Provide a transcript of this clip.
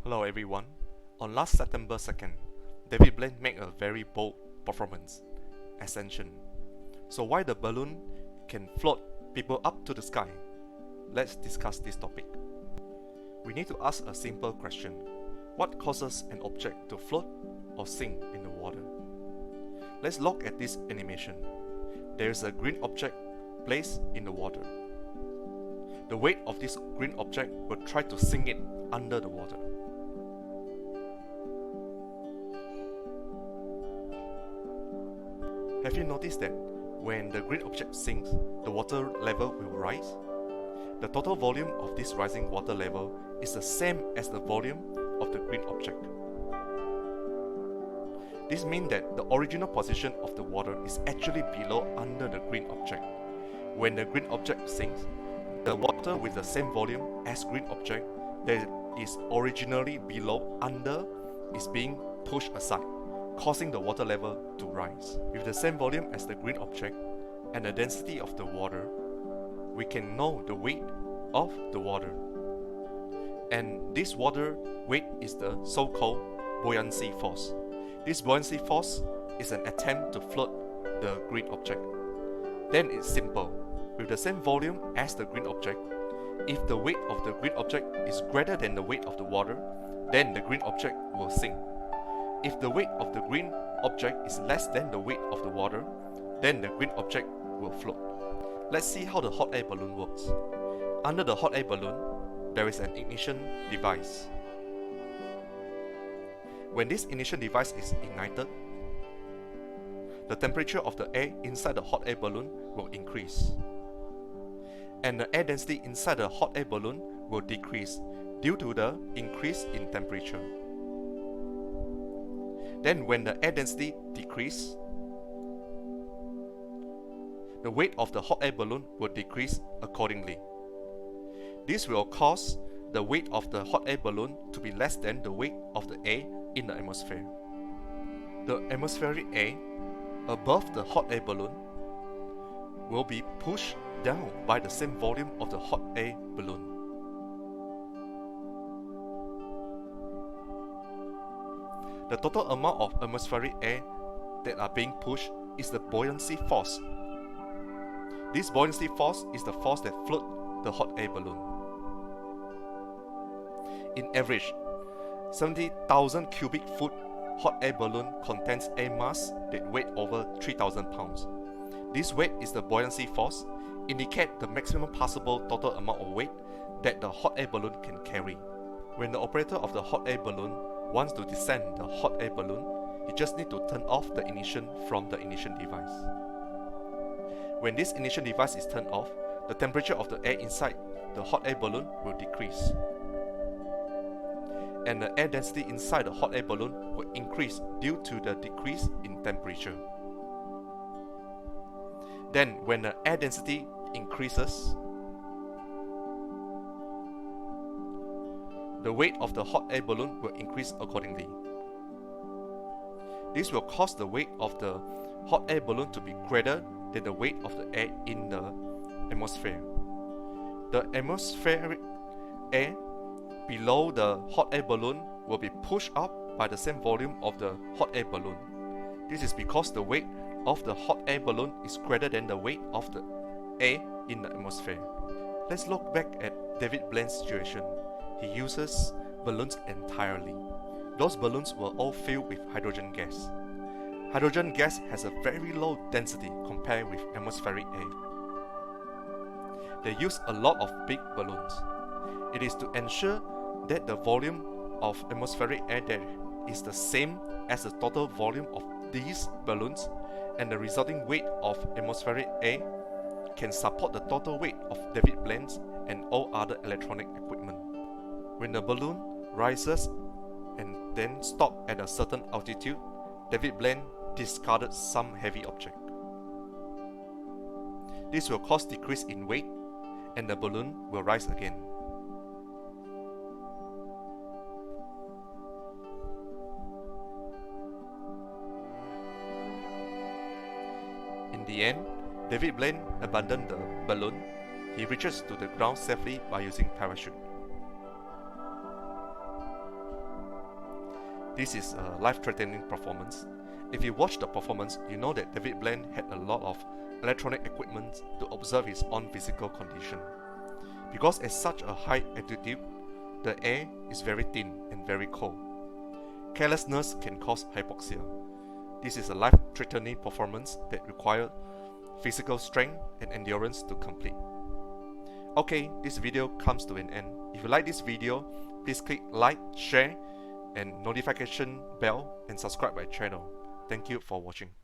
Hello everyone. On last September 2nd, David Blaine made a very bold performance, Ascension. So why the balloon can float people up to the sky? Let's discuss this topic. We need to ask a simple question. What causes an object to float or sink in the water? Let's look at this animation. There is a green object placed in the water. The weight of this green object will try to sink it under the water. Have you noticed that when the green object sinks, the water level will rise? The total volume of this rising water level is the same as the volume of the green object. This means that the original position of the water is actually below under the green object. When the green object sinks, the water with the same volume as green object that is originally below under is being pushed aside, causing the water level to rise. With the same volume as the green object and the density of the water, we can know the weight of the water. And this water weight is the so-called buoyancy force. This buoyancy force is an attempt to float the green object. Then it's simple. With the same volume as the green object, if the weight of the green object is greater than the weight of the water, then the green object will sink. If the weight of the green object is less than the weight of the water, then the green object will float. Let's see how the hot air balloon works. Under the hot air balloon, there is an ignition device. When this ignition device is ignited, the temperature of the air inside the hot air balloon will increase, and the air density inside the hot air balloon will decrease due to the increase in temperature. Then when the air density decreases, the weight of the hot air balloon will decrease accordingly. This will cause the weight of the hot air balloon to be less than the weight of the air in the atmosphere. The atmospheric air above the hot air balloon will be pushed down by the same volume of the hot air balloon. The total amount of atmospheric air that are being pushed is the buoyancy force. This buoyancy force is the force that floats the hot air balloon. In average, 70,000 cubic foot hot air balloon contains air mass that weight over 3,000 pounds. This weight is the buoyancy force, indicate the maximum possible total amount of weight that the hot air balloon can carry. When the operator of the hot air balloon wants to descend the hot air balloon, he just needs to turn off the ignition from the ignition device. When this ignition device is turned off, the temperature of the air inside the hot air balloon will decrease, and the air density inside the hot air balloon will increase due to the decrease in temperature. Then when the air density increases, the weight of the hot air balloon will increase accordingly. This will cause the weight of the hot air balloon to be greater than the weight of the air in the atmosphere. The atmospheric air below the hot air balloon will be pushed up by the same volume of the hot air balloon. This is because the weight of the hot air balloon is greater than the weight of the air in the atmosphere. Let's look back at David Blaine's situation. He uses balloons entirely. Those balloons were all filled with hydrogen gas. Hydrogen gas has a very low density compared with atmospheric air. They use a lot of big balloons. It is to ensure that the volume of atmospheric air there is the same as the total volume of these balloons, and the resulting weight of atmospheric air can support the total weight of David Blaine's and all other electronic equipment. When the balloon rises and then stops at a certain altitude, David Blaine discarded some heavy object. This will cause decrease in weight, and the balloon will rise again. In the end, David Blaine abandoned the balloon. He reaches to the ground safely by using parachute. this is a life-threatening performance. If you watch the performance, you know that David Blaine had a lot of electronic equipment to observe his own physical condition. Because at such a high altitude, the air is very thin and very cold. Carelessness can cause hypoxia. This is a life-threatening performance that requires physical strength and endurance to complete. Okay, this video comes to an end. If you like this video, please click like, share, and notification bell and subscribe my channel. Thank you for watching.